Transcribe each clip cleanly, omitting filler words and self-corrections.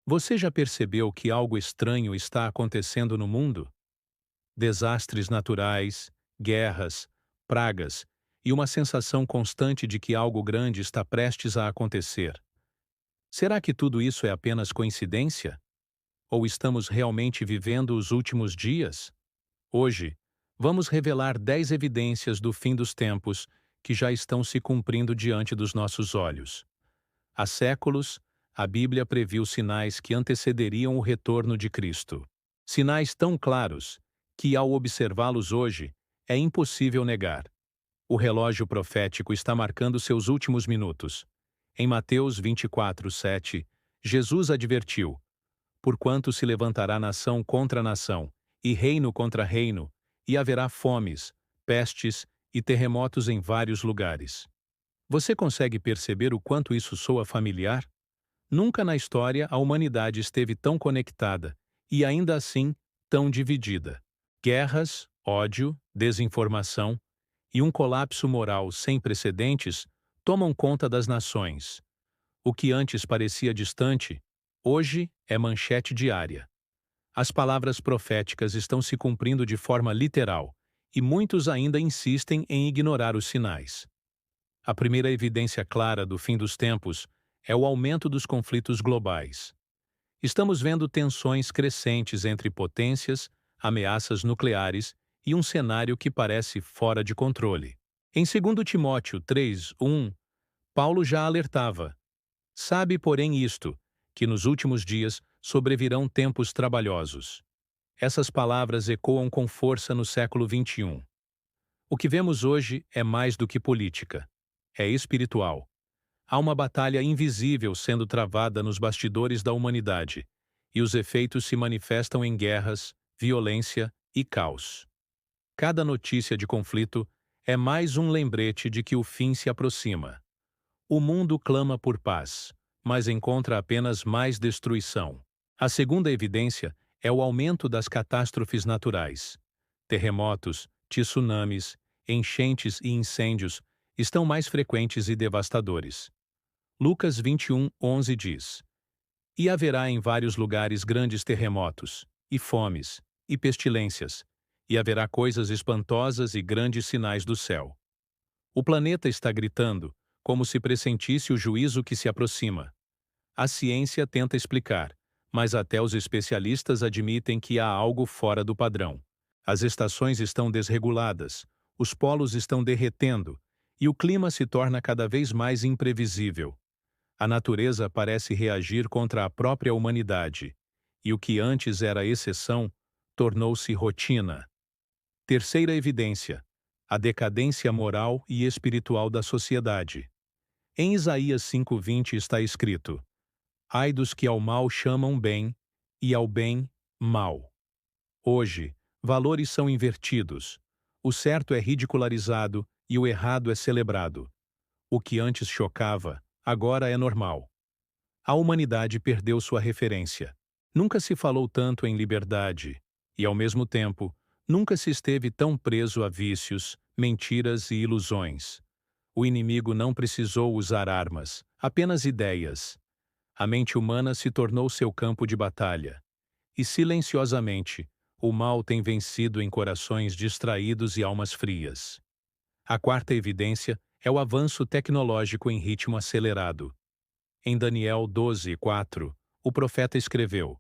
Você já percebeu que algo estranho está acontecendo no mundo? Desastres naturais, guerras, pragas e uma sensação constante de que algo grande está prestes a acontecer. Será que tudo isso é apenas coincidência? Ou estamos realmente vivendo os últimos dias? Hoje, vamos revelar 10 evidências do fim dos tempos que já estão se cumprindo diante dos nossos olhos. Há séculos, a Bíblia previu sinais que antecederiam o retorno de Cristo. Sinais tão claros que, ao observá-los hoje, é impossível negar. O relógio profético está marcando seus últimos minutos. Em Mateus 24:7, Jesus advertiu: Porquanto se levantará nação contra nação, e reino contra reino, e haverá fomes, pestes e terremotos em vários lugares. Você consegue perceber o quanto isso soa familiar? Nunca na história a humanidade esteve tão conectada e, ainda assim, tão dividida. Guerras, ódio, desinformação e um colapso moral sem precedentes tomam conta das nações. O que antes parecia distante, hoje é manchete diária. As palavras proféticas estão se cumprindo de forma literal, e muitos ainda insistem em ignorar os sinais. A primeira evidência clara do fim dos tempos é o aumento dos conflitos globais. Estamos vendo tensões crescentes entre potências, ameaças nucleares e um cenário que parece fora de controle. Em 2 Timóteo 3:1, Paulo já alertava: Sabe, porém, isto, que nos últimos dias sobrevirão tempos trabalhosos. Essas palavras ecoam com força no século XXI. O que vemos hoje é mais do que política. É espiritual. Há uma batalha invisível sendo travada nos bastidores da humanidade, e os efeitos se manifestam em guerras, violência e caos. Cada notícia de conflito é mais um lembrete de que o fim se aproxima. O mundo clama por paz, mas encontra apenas mais destruição. A segunda evidência é o aumento das catástrofes naturais. Terremotos, tsunamis, enchentes e incêndios estão mais frequentes e devastadores. Lucas 21:11 diz: E haverá em vários lugares grandes terremotos, e fomes, e pestilências, e haverá coisas espantosas e grandes sinais do céu. O planeta está gritando, como se pressentisse o juízo que se aproxima. A ciência tenta explicar, mas até os especialistas admitem que há algo fora do padrão. As estações estão desreguladas, os polos estão derretendo, e o clima se torna cada vez mais imprevisível. A natureza parece reagir contra a própria humanidade, e o que antes era exceção tornou-se rotina. Terceira evidência: a decadência moral e espiritual da sociedade. Em Isaías 5:20 está escrito: Ai dos que ao mal chamam bem, e ao bem, mal. Hoje, valores são invertidos. O certo é ridicularizado e o errado é celebrado. O que antes chocava, agora é normal. A humanidade perdeu sua referência. Nunca se falou tanto em liberdade, e, ao mesmo tempo, nunca se esteve tão preso a vícios, mentiras e ilusões. O inimigo não precisou usar armas, apenas ideias. A mente humana se tornou seu campo de batalha. E, silenciosamente, o mal tem vencido em corações distraídos e almas frias. A quarta evidência é o avanço tecnológico em ritmo acelerado. Em Daniel 12:4, o profeta escreveu: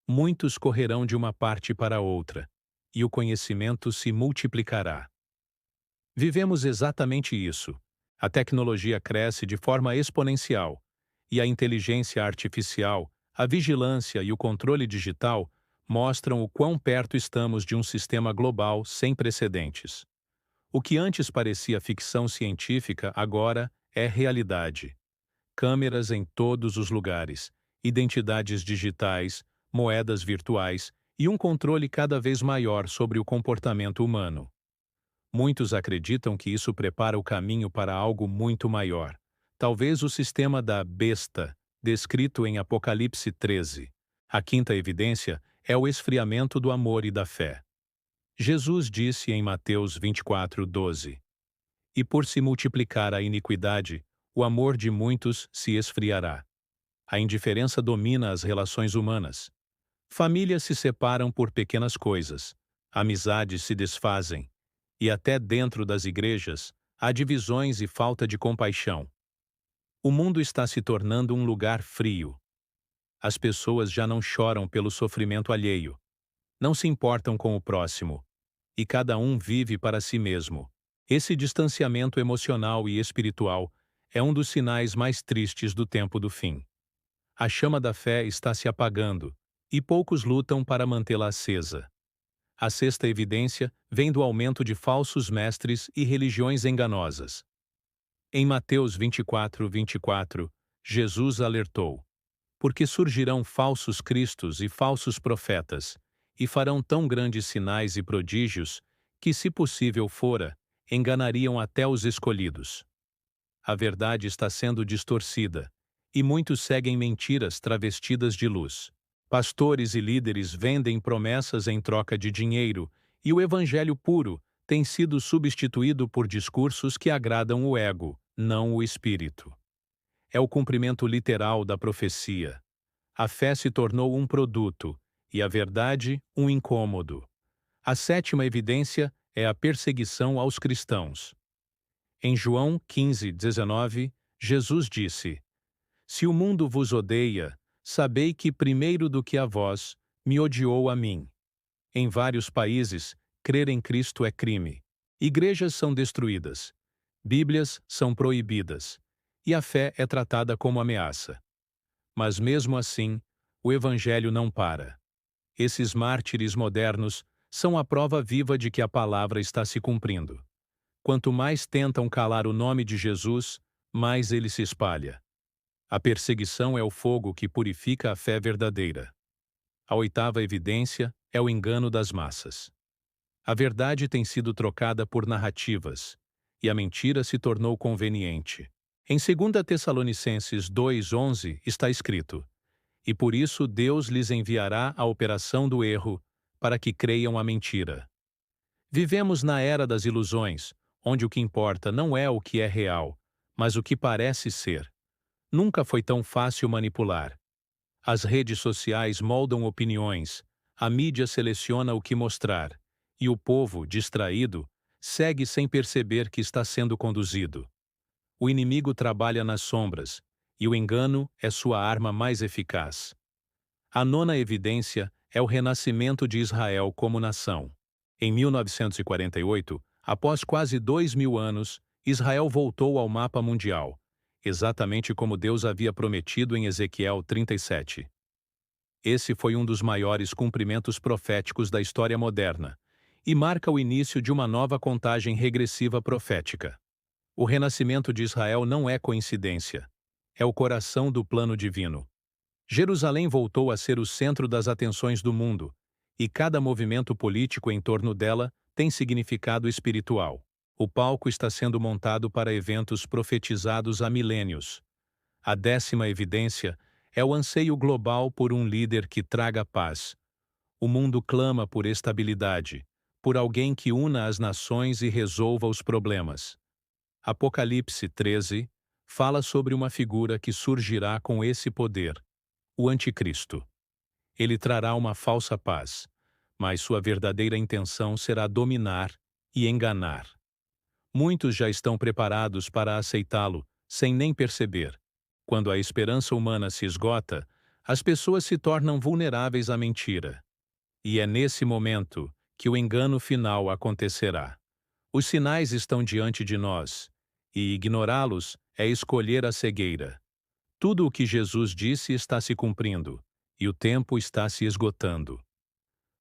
Muitos correrão de uma parte para outra, e o conhecimento se multiplicará. Vivemos exatamente isso. A tecnologia cresce de forma exponencial, e a inteligência artificial, a vigilância e o controle digital mostram o quão perto estamos de um sistema global sem precedentes. O que antes parecia ficção científica agora é realidade. Câmeras em todos os lugares, identidades digitais, moedas virtuais e um controle cada vez maior sobre o comportamento humano. Muitos acreditam que isso prepara o caminho para algo muito maior. Talvez o sistema da besta, descrito em Apocalipse 13. A quinta evidência é o esfriamento do amor e da fé. Jesus disse em Mateus 24:12: E por se multiplicar a iniquidade, o amor de muitos se esfriará. A indiferença domina as relações humanas. Famílias se separam por pequenas coisas, amizades se desfazem, e até dentro das igrejas há divisões e falta de compaixão. O mundo está se tornando um lugar frio. As pessoas já não choram pelo sofrimento alheio, não se importam com o próximo, e cada um vive para si mesmo. Esse distanciamento emocional e espiritual é um dos sinais mais tristes do tempo do fim. A chama da fé está se apagando, e poucos lutam para mantê-la acesa. A sexta evidência vem do aumento de falsos mestres e religiões enganosas. Em Mateus 24:24, Jesus alertou: porque surgirão falsos cristos e falsos profetas, e farão tão grandes sinais e prodígios, que, se possível fora, enganariam até os escolhidos. A verdade está sendo distorcida, e muitos seguem mentiras travestidas de luz. Pastores e líderes vendem promessas em troca de dinheiro, e o evangelho puro tem sido substituído por discursos que agradam o ego, não o espírito. É o cumprimento literal da profecia. A fé se tornou um produto, e a verdade, um incômodo. A sétima evidência é a perseguição aos cristãos. Em João 15:19, Jesus disse: se o mundo vos odeia, sabei que primeiro do que a vós, me odiou a mim. Em vários países, crer em Cristo é crime. Igrejas são destruídas. Bíblias são proibidas. E a fé é tratada como ameaça. Mas mesmo assim, o Evangelho não para. Esses mártires modernos são a prova viva de que a palavra está se cumprindo. Quanto mais tentam calar o nome de Jesus, mais ele se espalha. A perseguição é o fogo que purifica a fé verdadeira. A oitava evidência é o engano das massas. A verdade tem sido trocada por narrativas, e a mentira se tornou conveniente. Em 2 Tessalonicenses 2:11 está escrito: e por isso Deus lhes enviará a operação do erro, para que creiam a mentira. Vivemos na era das ilusões, onde o que importa não é o que é real, mas o que parece ser. Nunca foi tão fácil manipular. As redes sociais moldam opiniões, a mídia seleciona o que mostrar, e o povo, distraído, segue sem perceber que está sendo conduzido. O inimigo trabalha nas sombras, e o engano é sua arma mais eficaz. A nona evidência é o renascimento de Israel como nação. Em 1948, após quase 2000 anos, Israel voltou ao mapa mundial, exatamente como Deus havia prometido em Ezequiel 37. Esse foi um dos maiores cumprimentos proféticos da história moderna, e marca o início de uma nova contagem regressiva profética. O renascimento de Israel não é coincidência. É o coração do plano divino. Jerusalém voltou a ser o centro das atenções do mundo, e cada movimento político em torno dela tem significado espiritual. O palco está sendo montado para eventos profetizados há milênios. A décima evidência é o anseio global por um líder que traga paz. O mundo clama por estabilidade, por alguém que una as nações e resolva os problemas. Apocalipse 13 fala sobre uma figura que surgirá com esse poder, o Anticristo. Ele trará uma falsa paz, mas sua verdadeira intenção será dominar e enganar. Muitos já estão preparados para aceitá-lo, sem nem perceber. Quando a esperança humana se esgota, as pessoas se tornam vulneráveis à mentira. E é nesse momento que o engano final acontecerá. Os sinais estão diante de nós, e ignorá-los é escolher a cegueira. Tudo o que Jesus disse está se cumprindo, e o tempo está se esgotando.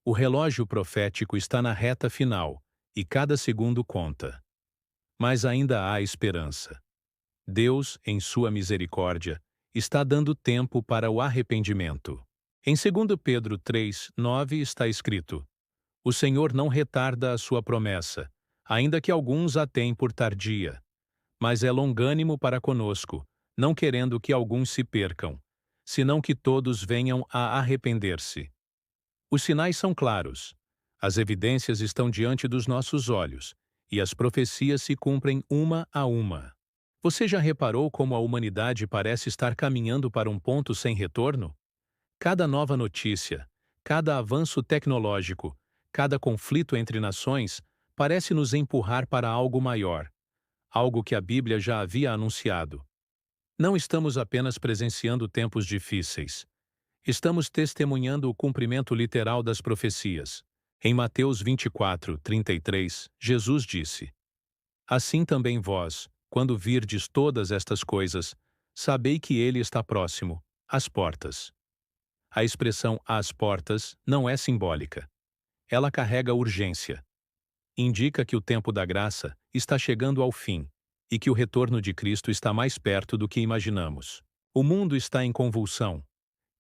O relógio profético está na reta final, e cada segundo conta. Mas ainda há esperança. Deus, em sua misericórdia, está dando tempo para o arrependimento. Em 2 Pedro 3:9 está escrito: o Senhor não retarda a sua promessa, ainda que alguns a têm por tardia, mas é longânimo para conosco, não querendo que alguns se percam, senão que todos venham a arrepender-se. Os sinais são claros. As evidências estão diante dos nossos olhos, e as profecias se cumprem uma a uma. Você já reparou como a humanidade parece estar caminhando para um ponto sem retorno? Cada nova notícia, cada avanço tecnológico, cada conflito entre nações parece nos empurrar para algo maior, algo que a Bíblia já havia anunciado. Não estamos apenas presenciando tempos difíceis. Estamos testemunhando o cumprimento literal das profecias. Em Mateus 24:33, Jesus disse: Assim também vós, quando virdes todas estas coisas, sabei que ele está próximo, às portas. A expressão às portas não é simbólica. Ela carrega urgência. Indica que o tempo da graça está chegando ao fim e que o retorno de Cristo está mais perto do que imaginamos. O mundo está em convulsão.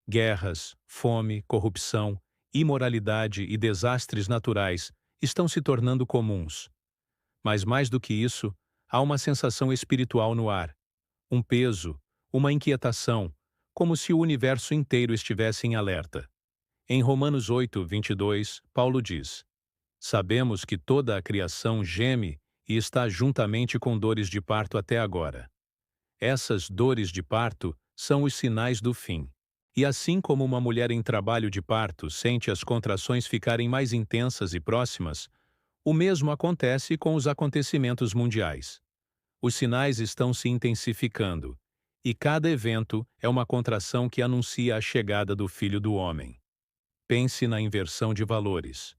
Guerras, fome, corrupção, imoralidade e desastres naturais estão se tornando comuns. Mas mais do que isso, há uma sensação espiritual no ar, um peso, uma inquietação, como se o universo inteiro estivesse em alerta. Em Romanos 8:22, Paulo diz: Sabemos que toda a criação geme e está juntamente com dores de parto até agora. Essas dores de parto são os sinais do fim. E assim como uma mulher em trabalho de parto sente as contrações ficarem mais intensas e próximas, o mesmo acontece com os acontecimentos mundiais. Os sinais estão se intensificando, e cada evento é uma contração que anuncia a chegada do Filho do Homem. Pense na inversão de valores.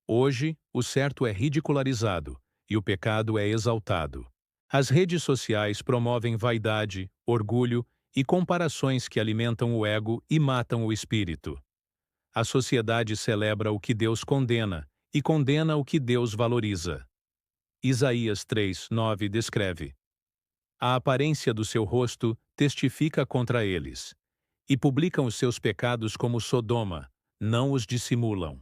Hoje, o certo é ridicularizado e o pecado é exaltado. As redes sociais promovem vaidade, orgulho e comparações que alimentam o ego e matam o espírito. A sociedade celebra o que Deus condena e condena o que Deus valoriza. Isaías 3:9 descreve: A aparência do seu rosto testifica contra eles, e publicam os seus pecados como Sodoma, não os dissimulam.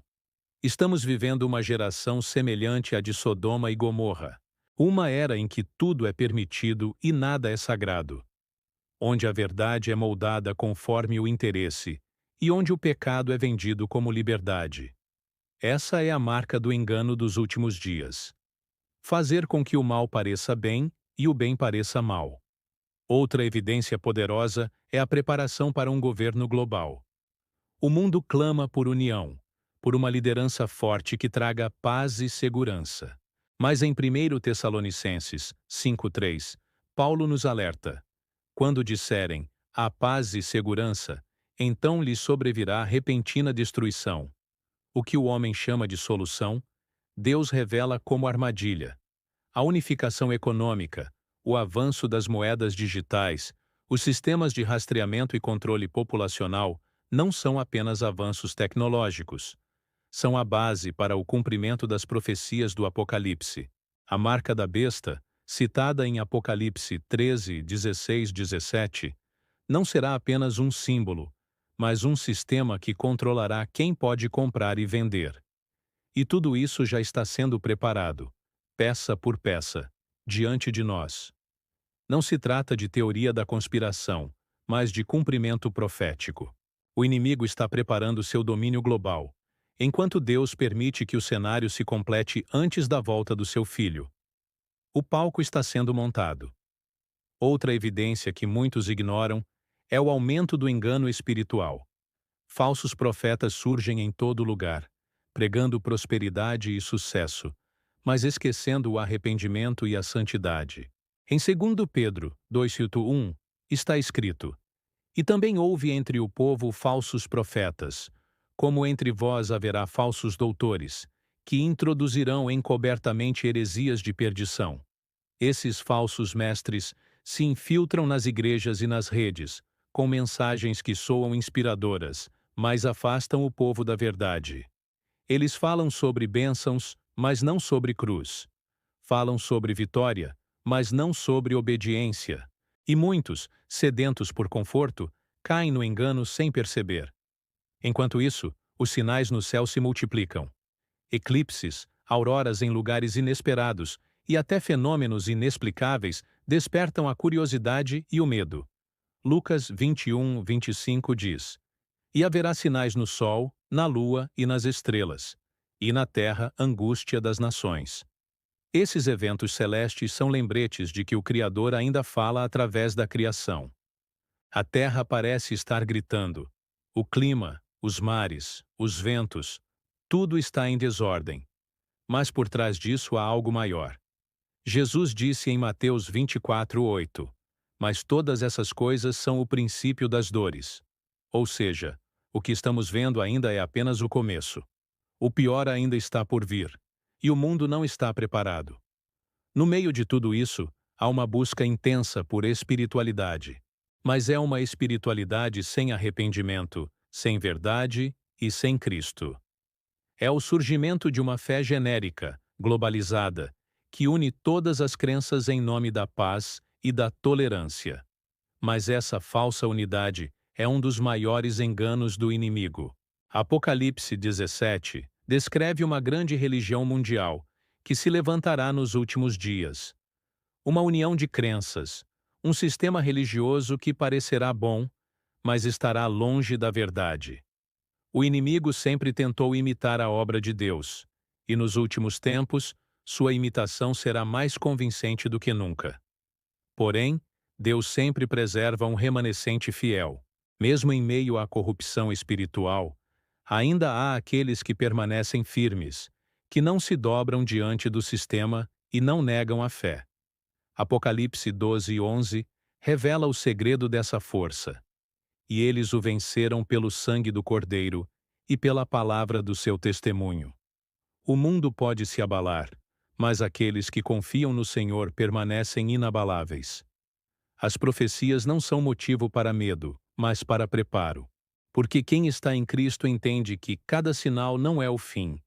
Estamos vivendo uma geração semelhante à de Sodoma e Gomorra, uma era em que tudo é permitido e nada é sagrado, onde a verdade é moldada conforme o interesse e onde o pecado é vendido como liberdade. Essa é a marca do engano dos últimos dias. Fazer com que o mal pareça bem e o bem pareça mal. Outra evidência poderosa é a preparação para um governo global. O mundo clama por união, por uma liderança forte que traga paz e segurança. Mas em 1 Tessalonicenses 5:3, Paulo nos alerta: quando disserem há paz e segurança, então lhes sobrevirá repentina destruição. O que o homem chama de solução, Deus revela como armadilha. A unificação econômica, o avanço das moedas digitais, os sistemas de rastreamento e controle populacional não são apenas avanços tecnológicos. São a base para o cumprimento das profecias do Apocalipse. A marca da besta, citada em Apocalipse 13:16-17, não será apenas um símbolo, mas um sistema que controlará quem pode comprar e vender. E tudo isso já está sendo preparado, peça por peça, diante de nós. Não se trata de teoria da conspiração, mas de cumprimento profético. O inimigo está preparando seu domínio global, enquanto Deus permite que o cenário se complete antes da volta do seu filho. O palco está sendo montado. Outra evidência que muitos ignoram é o aumento do engano espiritual. Falsos profetas surgem em todo lugar, pregando prosperidade e sucesso, mas esquecendo o arrependimento e a santidade. Em 2 Pedro 2:1 está escrito: E também houve entre o povo falsos profetas, como entre vós haverá falsos doutores, que introduzirão encobertamente heresias de perdição. Esses falsos mestres se infiltram nas igrejas e nas redes, com mensagens que soam inspiradoras, mas afastam o povo da verdade. Eles falam sobre bênçãos, mas não sobre cruz. Falam sobre vitória, mas não sobre obediência. E muitos, sedentos por conforto, caem no engano sem perceber. Enquanto isso, os sinais no céu se multiplicam. Eclipses, auroras em lugares inesperados e até fenômenos inexplicáveis despertam a curiosidade e o medo. Lucas 21:25 diz: E haverá sinais no sol, na lua e nas estrelas, e na terra angústia das nações. Esses eventos celestes são lembretes de que o Criador ainda fala através da criação. A Terra parece estar gritando. O clima, os mares, os ventos, tudo está em desordem. Mas por trás disso há algo maior. Jesus disse em Mateus 24:8: Mas todas essas coisas são o princípio das dores. Ou seja, o que estamos vendo ainda é apenas o começo. O pior ainda está por vir. E o mundo não está preparado. No meio de tudo isso, há uma busca intensa por espiritualidade. Mas é uma espiritualidade sem arrependimento, sem verdade e sem Cristo. É o surgimento de uma fé genérica, globalizada, que une todas as crenças em nome da paz e da tolerância. Mas essa falsa unidade é um dos maiores enganos do inimigo. Apocalipse 17 descreve uma grande religião mundial que se levantará nos últimos dias. Uma união de crenças, um sistema religioso que parecerá bom, mas estará longe da verdade. O inimigo sempre tentou imitar a obra de Deus, e nos últimos tempos, sua imitação será mais convincente do que nunca. Porém, Deus sempre preserva um remanescente fiel. Mesmo em meio à corrupção espiritual, ainda há aqueles que permanecem firmes, que não se dobram diante do sistema e não negam a fé. Apocalipse 12:11 revela o segredo dessa força. E eles o venceram pelo sangue do Cordeiro e pela palavra do seu testemunho. O mundo pode se abalar, mas aqueles que confiam no Senhor permanecem inabaláveis. As profecias não são motivo para medo, mas para preparo. Porque quem está em Cristo entende que cada sinal não é o fim,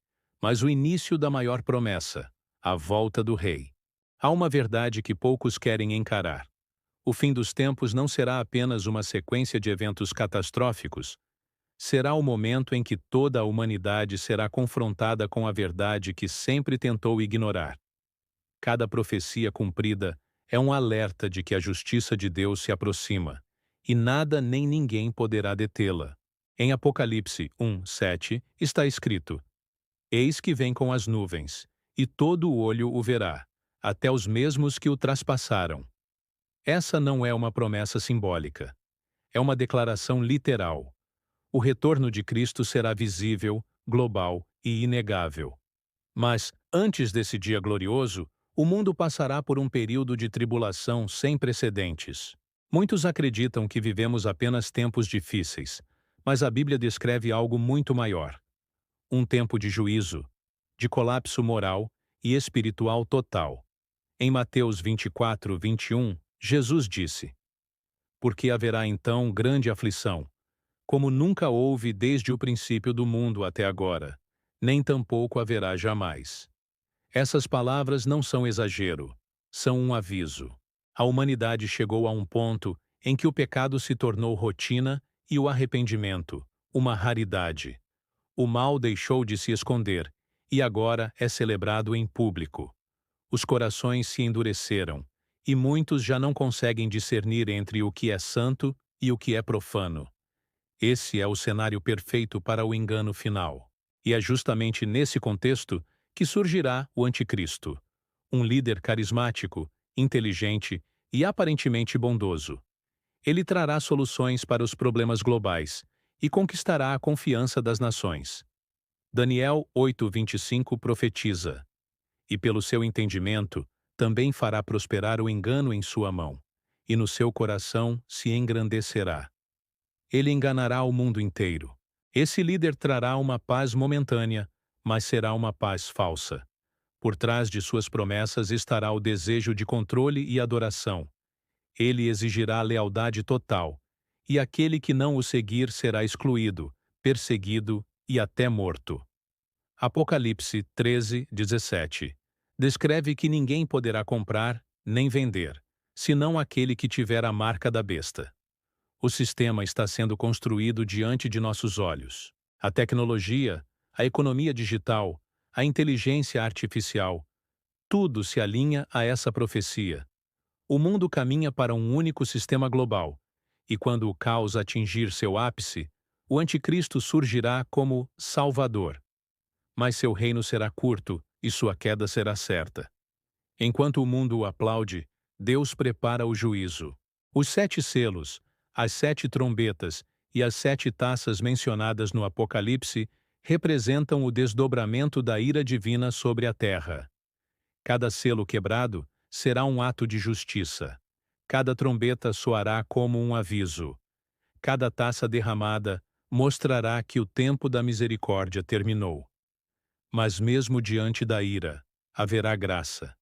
mas o início da maior promessa, a volta do Rei. Há uma verdade que poucos querem encarar. O fim dos tempos não será apenas uma sequência de eventos catastróficos. Será o momento em que toda a humanidade será confrontada com a verdade que sempre tentou ignorar. Cada profecia cumprida é um alerta de que a justiça de Deus se aproxima, e nada nem ninguém poderá detê-la. Em Apocalipse 1:7 está escrito: Eis que vem com as nuvens, e todo o olho o verá, até os mesmos que o traspassaram. Essa não é uma promessa simbólica. É uma declaração literal. O retorno de Cristo será visível, global e inegável. Mas, antes desse dia glorioso, o mundo passará por um período de tribulação sem precedentes. Muitos acreditam que vivemos apenas tempos difíceis, mas a Bíblia descreve algo muito maior. Um tempo de juízo, de colapso moral e espiritual total. Em Mateus 24:21, Jesus disse: Porque haverá então grande aflição, como nunca houve desde o princípio do mundo até agora, nem tampouco haverá jamais. Essas palavras não são exagero, são um aviso. A humanidade chegou a um ponto em que o pecado se tornou rotina e o arrependimento, uma raridade. O mal deixou de se esconder, e agora é celebrado em público. Os corações se endureceram, e muitos já não conseguem discernir entre o que é santo e o que é profano. Esse é o cenário perfeito para o engano final. E é justamente nesse contexto que surgirá o Anticristo, um líder carismático, inteligente e aparentemente bondoso. Ele trará soluções para os problemas globais e conquistará a confiança das nações. Daniel 8:25 profetiza: E pelo seu entendimento, também fará prosperar o engano em sua mão, e no seu coração se engrandecerá. Ele enganará o mundo inteiro. Esse líder trará uma paz momentânea, mas será uma paz falsa. Por trás de suas promessas estará o desejo de controle e adoração. Ele exigirá lealdade total, e aquele que não o seguir será excluído, perseguido e até morto. Apocalipse 13:17 descreve que ninguém poderá comprar nem vender, senão aquele que tiver a marca da besta. O sistema está sendo construído diante de nossos olhos. A tecnologia, a economia digital, a inteligência artificial, tudo se alinha a essa profecia. O mundo caminha para um único sistema global, e quando o caos atingir seu ápice, o anticristo surgirá como Salvador. Mas seu reino será curto e sua queda será certa. Enquanto o mundo o aplaude, Deus prepara o juízo. Os 7 selos, as 7 trombetas e as 7 taças mencionadas no Apocalipse representam o desdobramento da ira divina sobre a terra. Cada selo quebrado será um ato de justiça. Cada trombeta soará como um aviso. Cada taça derramada mostrará que o tempo da misericórdia terminou. Mas mesmo diante da ira, haverá graça.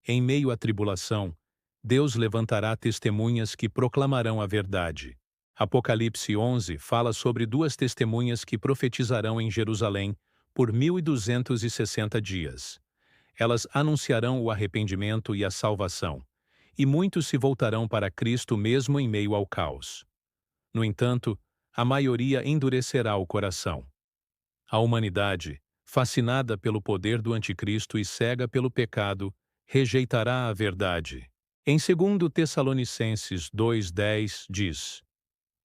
Em meio à tribulação, Deus levantará testemunhas que proclamarão a verdade. Apocalipse 11 fala sobre 2 testemunhas que profetizarão em Jerusalém por 1260 dias. Elas anunciarão o arrependimento e a salvação, e muitos se voltarão para Cristo mesmo em meio ao caos. No entanto, a maioria endurecerá o coração. A humanidade, fascinada pelo poder do anticristo e cega pelo pecado, rejeitará a verdade. Em 2 Tessalonicenses 2:10 diz: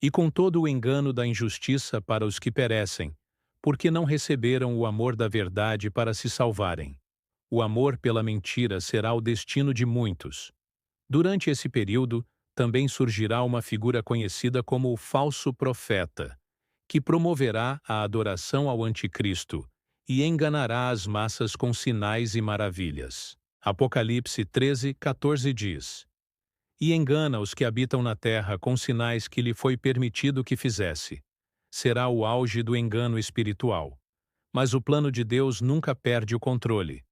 E com todo o engano da injustiça para os que perecem, porque não receberam o amor da verdade para se salvarem. O amor pela mentira será o destino de muitos. Durante esse período, também surgirá uma figura conhecida como o falso profeta, que promoverá a adoração ao anticristo e enganará as massas com sinais e maravilhas. Apocalipse 13:14 diz: E engana os que habitam na terra com sinais que lhe foi permitido que fizesse. Será o auge do engano espiritual. Mas o plano de Deus nunca perde o controle.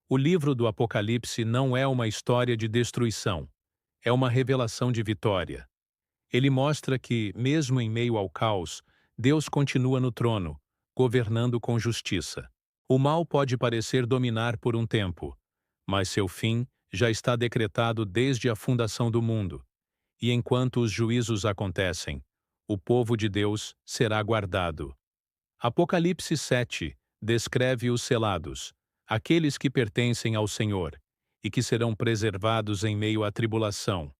O livro do Apocalipse não é uma história de destruição, é uma revelação de vitória. Ele mostra que, mesmo em meio ao caos, Deus continua no trono, governando com justiça. O mal pode parecer dominar por um tempo, mas seu fim já está decretado desde a fundação do mundo. E enquanto os juízos acontecem, o povo de Deus será guardado. Apocalipse 7 descreve os selados, aqueles que pertencem ao Senhor, e que serão preservados em meio à tribulação.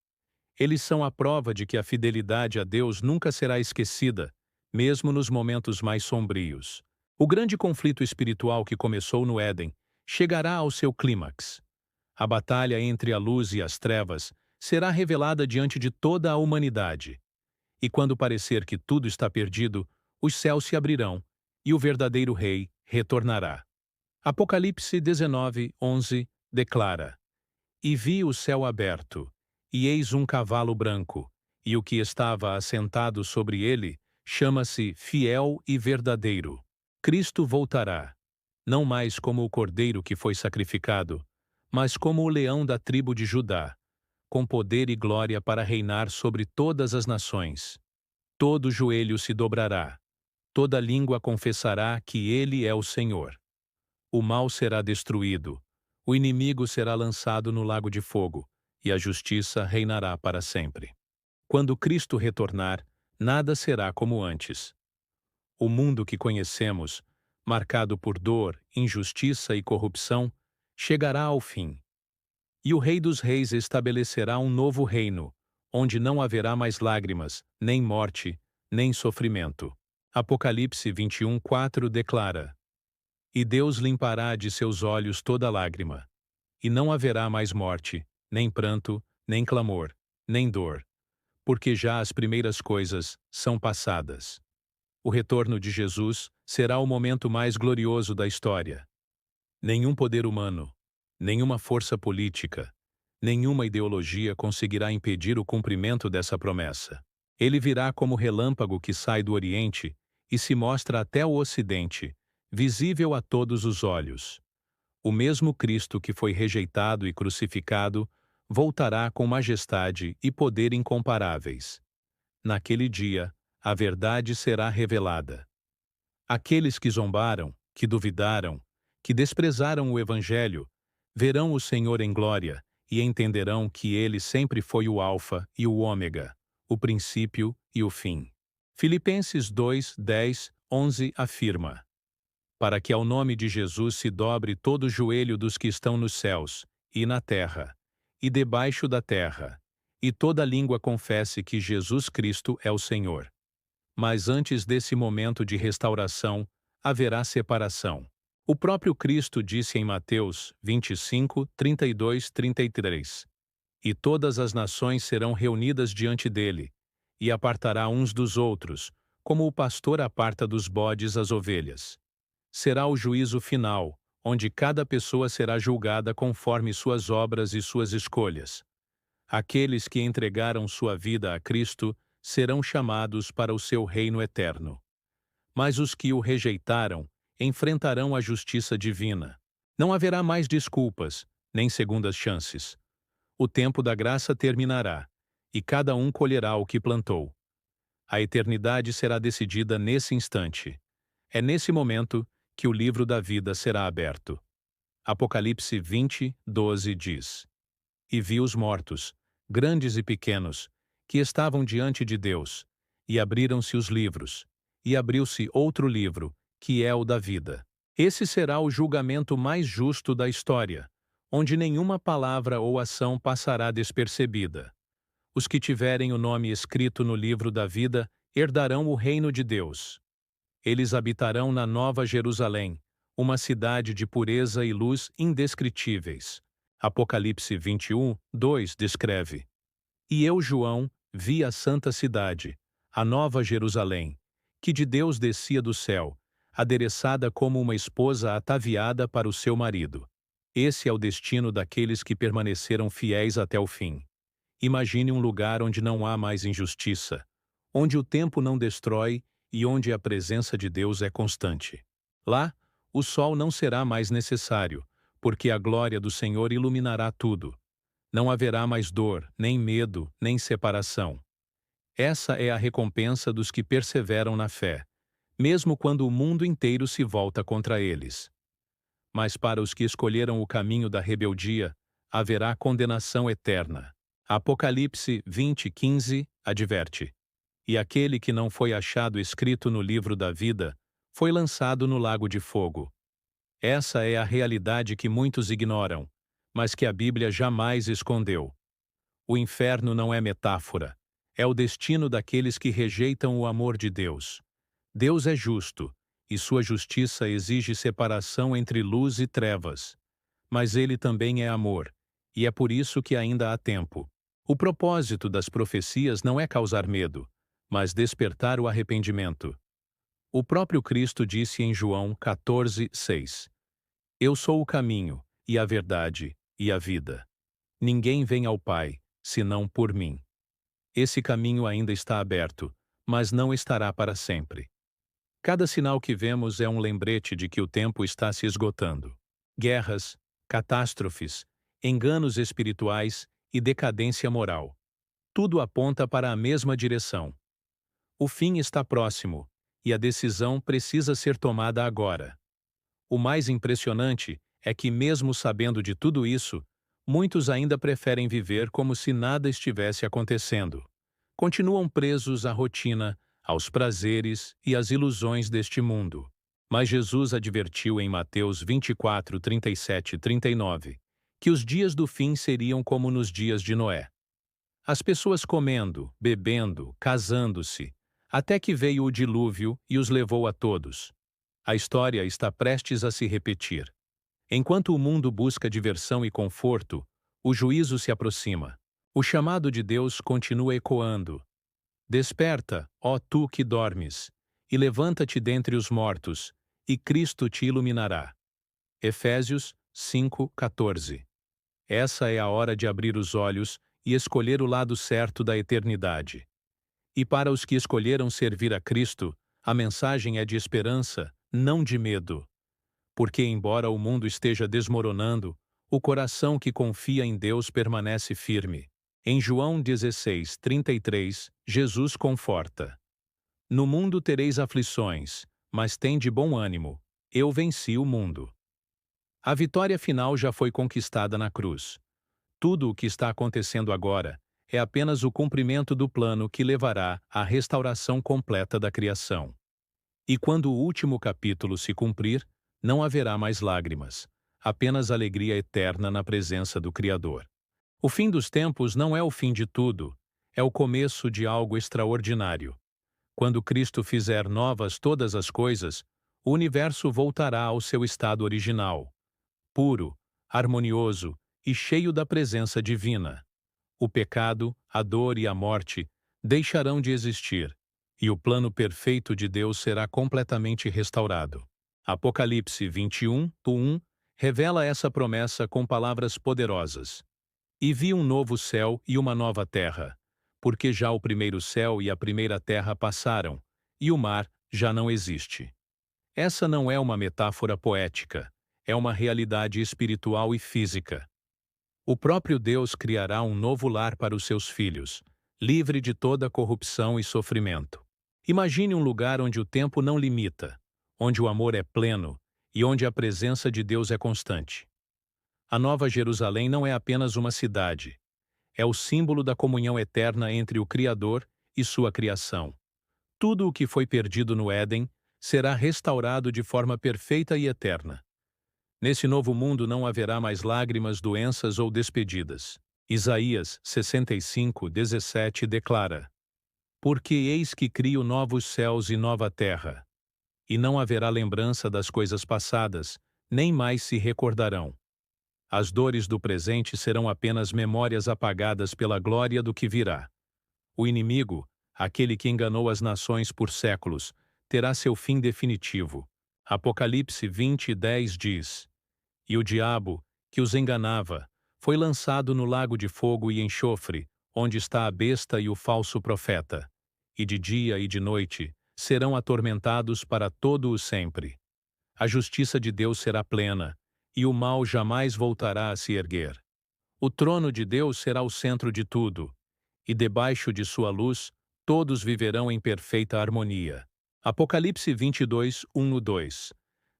Eles são a prova de que a fidelidade a Deus nunca será esquecida, mesmo nos momentos mais sombrios. O grande conflito espiritual que começou no Éden chegará ao seu clímax. A batalha entre a luz e as trevas será revelada diante de toda a humanidade. E quando parecer que tudo está perdido, os céus se abrirão, e o verdadeiro Rei retornará. Apocalipse 19:11 declara: E vi o céu aberto, e eis um cavalo branco, e o que estava assentado sobre ele chama-se Fiel e Verdadeiro. Cristo voltará, não mais como o cordeiro que foi sacrificado, mas como o leão da tribo de Judá, com poder e glória para reinar sobre todas as nações. Todo joelho se dobrará, toda língua confessará que ele é o Senhor. O mal será destruído, o inimigo será lançado no lago de fogo, e a justiça reinará para sempre. Quando Cristo retornar, nada será como antes. O mundo que conhecemos, marcado por dor, injustiça e corrupção, chegará ao fim. E o Rei dos Reis estabelecerá um novo reino, onde não haverá mais lágrimas, nem morte, nem sofrimento. Apocalipse 21:4 declara: E Deus limpará de seus olhos toda lágrima, e não haverá mais morte, nem pranto, nem clamor, nem dor, porque já as primeiras coisas são passadas. O retorno de Jesus será o momento mais glorioso da história. Nenhum poder humano, nenhuma força política, nenhuma ideologia conseguirá impedir o cumprimento dessa promessa. Ele virá como relâmpago que sai do Oriente e se mostra até o Ocidente, visível a todos os olhos. O mesmo Cristo que foi rejeitado e crucificado voltará com majestade e poder incomparáveis. Naquele dia, a verdade será revelada. Aqueles que zombaram, que duvidaram, que desprezaram o Evangelho, verão o Senhor em glória e entenderão que Ele sempre foi o Alfa e o Ômega, o princípio e o fim. Filipenses 2:10-11 afirma: Para que ao nome de Jesus se dobre todo o joelho dos que estão nos céus, e na terra, e debaixo da terra, e toda língua confesse que Jesus Cristo é o Senhor. Mas antes desse momento de restauração, haverá separação. O próprio Cristo disse em Mateus 25, 32, 33: E todas as nações serão reunidas diante dele, e apartará uns dos outros, como o pastor aparta dos bodes as ovelhas. Será o juízo final, onde cada pessoa será julgada conforme suas obras e suas escolhas. Aqueles que entregaram sua vida a Cristo serão chamados para o seu reino eterno. Mas os que o rejeitaram enfrentarão a justiça divina. Não haverá mais desculpas, nem segundas chances. O tempo da graça terminará, e cada um colherá o que plantou. A eternidade será decidida nesse instante. É nesse momento que o livro da vida será aberto. Apocalipse 20, 12 diz: E vi os mortos, grandes e pequenos, que estavam diante de Deus, e abriram-se os livros, e abriu-se outro livro, que é o da vida. Esse será o julgamento mais justo da história, onde nenhuma palavra ou ação passará despercebida. Os que tiverem o nome escrito no livro da vida herdarão o reino de Deus. Eles habitarão na Nova Jerusalém, uma cidade de pureza e luz indescritíveis. Apocalipse 21, 2 descreve: E eu, João, vi a santa cidade, a Nova Jerusalém, que de Deus descia do céu, adereçada como uma esposa ataviada para o seu marido. Esse é o destino daqueles que permaneceram fiéis até o fim. Imagine um lugar onde não há mais injustiça, onde o tempo não destrói e onde a presença de Deus é constante. Lá, o sol não será mais necessário, porque a glória do Senhor iluminará tudo. Não haverá mais dor, nem medo, nem separação. Essa é a recompensa dos que perseveram na fé, mesmo quando o mundo inteiro se volta contra eles. Mas para os que escolheram o caminho da rebeldia, haverá condenação eterna. Apocalipse 20, 15 adverte: E aquele que não foi achado escrito no livro da vida foi lançado no lago de fogo. Essa é a realidade que muitos ignoram, mas que a Bíblia jamais escondeu. O inferno não é metáfora, é o destino daqueles que rejeitam o amor de Deus. Deus é justo, e sua justiça exige separação entre luz e trevas. Mas ele também é amor, e é por isso que ainda há tempo. O propósito das profecias não é causar medo, mas despertar o arrependimento. O próprio Cristo disse em João 14, 6: Eu sou o caminho, e a verdade, e a vida. Ninguém vem ao Pai, senão por mim. Esse caminho ainda está aberto, mas não estará para sempre. Cada sinal que vemos é um lembrete de que o tempo está se esgotando. Guerras, catástrofes, enganos espirituais e decadência moral. Tudo aponta para a mesma direção. O fim está próximo, e a decisão precisa ser tomada agora. O mais impressionante é que, mesmo sabendo de tudo isso, muitos ainda preferem viver como se nada estivesse acontecendo. Continuam presos à rotina, aos prazeres e às ilusões deste mundo. Mas Jesus advertiu em Mateus 24, 37 e 39 que os dias do fim seriam como nos dias de Noé. As pessoas comendo, bebendo, casando-se, até que veio o dilúvio e os levou a todos. A história está prestes a se repetir. Enquanto o mundo busca diversão e conforto, o juízo se aproxima. O chamado de Deus continua ecoando. Desperta, ó tu que dormes, e levanta-te dentre os mortos, e Cristo te iluminará. Efésios 5, 14. Essa é a hora de abrir os olhos e escolher o lado certo da eternidade. E para os que escolheram servir a Cristo, a mensagem é de esperança, não de medo. Porque, embora o mundo esteja desmoronando, o coração que confia em Deus permanece firme. Em João 16, 33, Jesus conforta: No mundo tereis aflições, mas tende bom ânimo. Eu venci o mundo. A vitória final já foi conquistada na cruz. Tudo o que está acontecendo agora é apenas o cumprimento do plano que levará à restauração completa da criação. E quando o último capítulo se cumprir, não haverá mais lágrimas, apenas alegria eterna na presença do Criador. O fim dos tempos não é o fim de tudo, é o começo de algo extraordinário. Quando Cristo fizer novas todas as coisas, O universo voltará ao seu estado original, puro, harmonioso e cheio da presença divina. O pecado, a dor e a morte deixarão de existir, e o plano perfeito de Deus será completamente restaurado. Apocalipse 21:1 revela essa promessa com palavras poderosas. E vi um novo céu e uma nova terra, porque já o primeiro céu e a primeira terra passaram, e o mar já não existe. Essa não é uma metáfora poética, é uma realidade espiritual e física. O próprio Deus criará um novo lar para os seus filhos, livre de toda corrupção e sofrimento. Imagine um lugar onde o tempo não limita, onde o amor é pleno e onde a presença de Deus é constante. A Nova Jerusalém não é apenas uma cidade, é o símbolo da comunhão eterna entre o Criador e sua criação. Tudo o que foi perdido no Éden será restaurado de forma perfeita e eterna. Nesse novo mundo não haverá mais lágrimas, doenças ou despedidas. Isaías 65:17 declara: Porque eis que crio novos céus e nova terra, e não haverá lembrança das coisas passadas, nem mais se recordarão. As dores do presente serão apenas memórias apagadas pela glória do que virá. O inimigo, aquele que enganou as nações por séculos, terá seu fim definitivo. Apocalipse 20:10 diz: E o diabo, que os enganava, foi lançado no lago de fogo e enxofre, onde está a besta e o falso profeta. E de dia e de noite serão atormentados para todo o sempre. A justiça de Deus será plena, e o mal jamais voltará a se erguer. O trono de Deus será o centro de tudo, e debaixo de sua luz todos viverão em perfeita harmonia. Apocalipse 22:1-2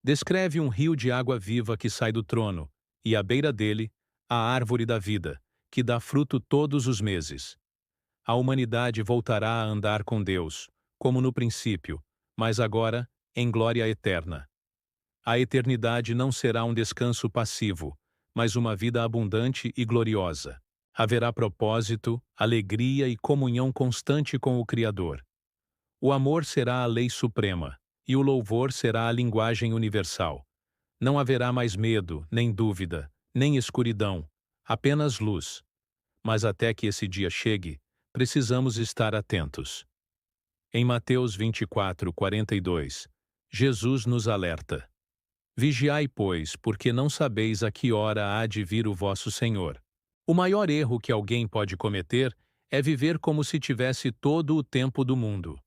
descreve um rio de água viva que sai do trono, e à beira dele, a árvore da vida, que dá fruto todos os meses. A humanidade voltará a andar com Deus, como no princípio, mas agora, em glória eterna. A eternidade não será um descanso passivo, mas uma vida abundante e gloriosa. Haverá propósito, alegria e comunhão constante com o Criador. O amor será a lei suprema, e o louvor será a linguagem universal. Não haverá mais medo, nem dúvida, nem escuridão, apenas luz. Mas até que esse dia chegue, precisamos estar atentos. Em Mateus 24:42, Jesus nos alerta: Vigiai, pois, porque não sabeis a que hora há de vir o vosso Senhor. O maior erro que alguém pode cometer é viver como se tivesse todo o tempo do mundo.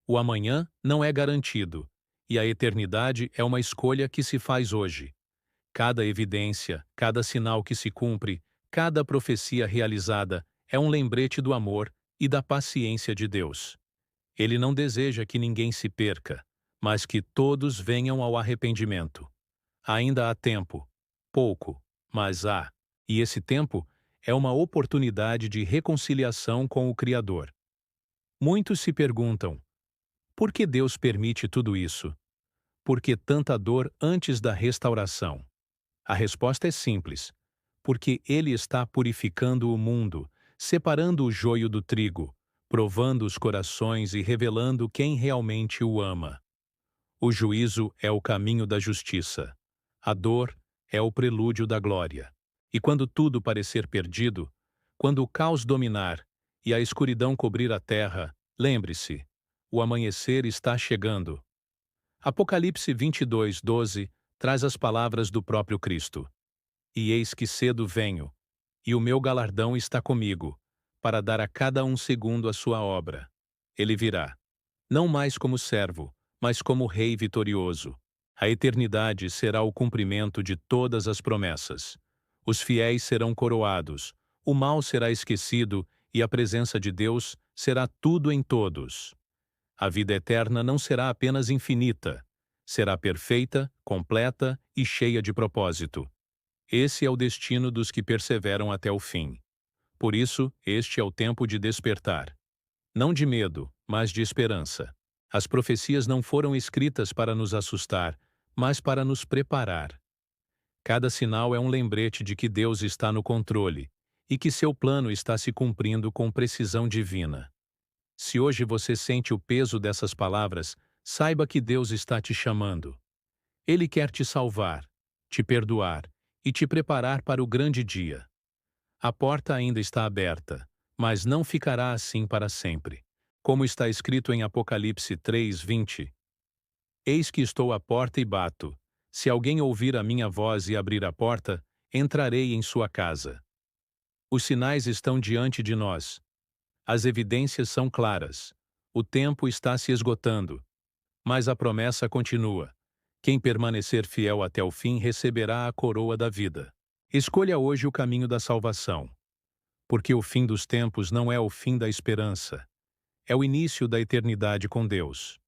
O amanhã não é garantido, e a eternidade é uma escolha que se faz hoje. Cada evidência, cada sinal que se cumpre, cada profecia realizada é um lembrete do amor e da paciência de Deus. Ele não deseja que ninguém se perca, mas que todos venham ao arrependimento. Ainda há tempo. Pouco, mas há. E esse tempo é uma oportunidade de reconciliação com o Criador. Muitos se perguntam: por que Deus permite tudo isso? Por que tanta dor antes da restauração? A resposta é simples: porque Ele está purificando o mundo, separando o joio do trigo, provando os corações e revelando quem realmente o ama. O juízo é o caminho da justiça. A dor é o prelúdio da glória. E quando tudo parecer perdido, quando o caos dominar e a escuridão cobrir a terra, lembre-se, o amanhecer está chegando. Apocalipse 22:12 traz as palavras do próprio Cristo. E eis que cedo venho, e o meu galardão está comigo, para dar a cada um segundo a sua obra. Ele virá, não mais como servo, mas como rei vitorioso. A eternidade será o cumprimento de todas as promessas. Os fiéis serão coroados, o mal será esquecido e a presença de Deus será tudo em todos. A vida eterna não será apenas infinita, será perfeita, completa e cheia de propósito. Esse é o destino dos que perseveram até o fim. Por isso, este é o tempo de despertar. Não de medo, mas de esperança. As profecias não foram escritas para nos assustar, mas para nos preparar. Cada sinal é um lembrete de que Deus está no controle e que seu plano está se cumprindo com precisão divina. Se hoje você sente o peso dessas palavras, saiba que Deus está te chamando. Ele quer te salvar, te perdoar e te preparar para o grande dia. A porta ainda está aberta, mas não ficará assim para sempre. Como está escrito em Apocalipse 3:20: Eis que estou à porta e bato. Se alguém ouvir a minha voz e abrir a porta, entrarei em sua casa. Os sinais estão diante de nós. As evidências são claras. O tempo está se esgotando. Mas a promessa continua. Quem permanecer fiel até o fim receberá a coroa da vida. Escolha hoje o caminho da salvação. Porque o fim dos tempos não é o fim da esperança. É o início da eternidade com Deus.